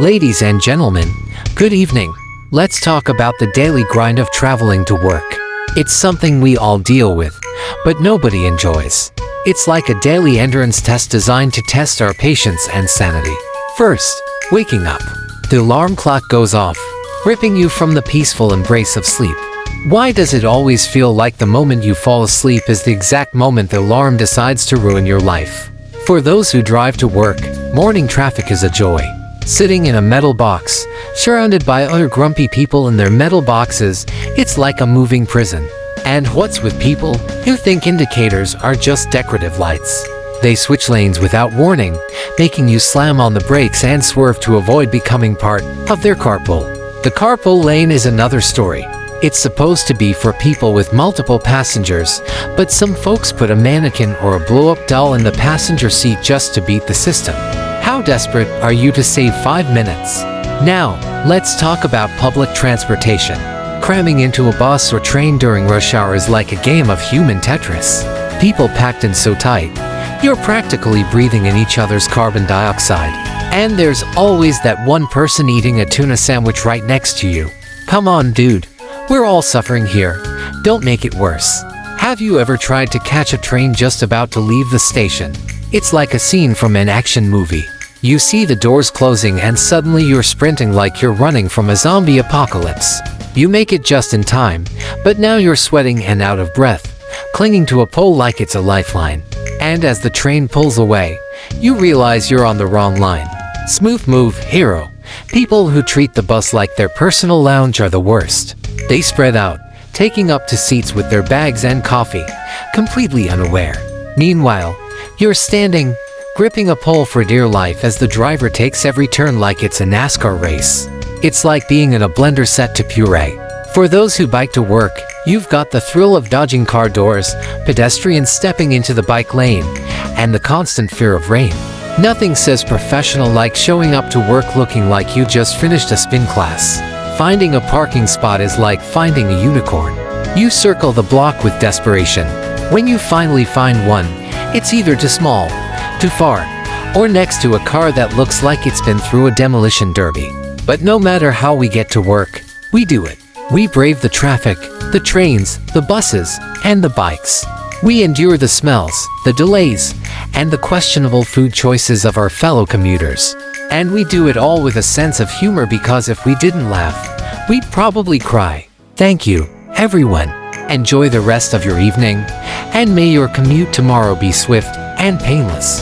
Ladies and gentlemen, good evening. Let's talk about the daily grind of traveling to work. It's something we all deal with, but nobody enjoys. It's like a daily endurance test designed to test our patience and sanity. First, waking up. The alarm clock goes off, ripping you from the peaceful embrace of sleep. Why does it always feel like the moment you fall asleep is the exact moment the alarm decides to ruin your life? For those who drive to work, morning traffic is a joy. Sitting in a metal box, surrounded by other grumpy people in their metal boxes, it's like a moving prison. And what's with people who think indicators are just decorative lights? They switch lanes without warning, making you slam on the brakes and swerve to avoid becoming part of their carpool. The carpool lane is another story. It's supposed to be for people with multiple passengers, but some folks put a mannequin or a blow-up doll in the passenger seat just to beat the system. How desperate are you to save 5 minutes? Now, let's talk about public transportation. Cramming into a bus or train during rush hour is like a game of human Tetris. People packed in so tight, you're practically breathing in each other's carbon dioxide. And there's always that one person eating a tuna sandwich right next to you. Come on, dude. We're all suffering here. Don't make it worse. Have you ever tried to catch a train just about to leave the station? It's like a scene from an action movie. You see the doors closing and suddenly you're sprinting like you're running from a zombie apocalypse. You make it just in time, but now you're sweating and out of breath, clinging to a pole like it's a lifeline. And as the train pulls away, you realize you're on the wrong line. Smooth move, hero. People who treat the bus like their personal lounge are the worst. They spread out, taking up to seats with their bags and coffee, completely unaware. Meanwhile, you're standing, gripping a pole for dear life as the driver takes every turn like it's a NASCAR race. It's like being in a blender set to puree. For those who bike to work, you've got the thrill of dodging car doors, pedestrians stepping into the bike lane, and the constant fear of rain. Nothing says professional like showing up to work looking like you just finished a spin class. Finding a parking spot is like finding a unicorn. You circle the block with desperation. When you finally find one, it's either too small, too far, or next to a car that looks like it's been through a demolition derby. But no matter how we get to work, we do it. We brave the traffic, the trains, the buses, and the bikes. We endure the smells, the delays, and the questionable food choices of our fellow commuters. And we do it all with a sense of humor because if we didn't laugh, we'd probably cry. Thank you, everyone. Enjoy the rest of your evening, and may your commute tomorrow be swift and painless.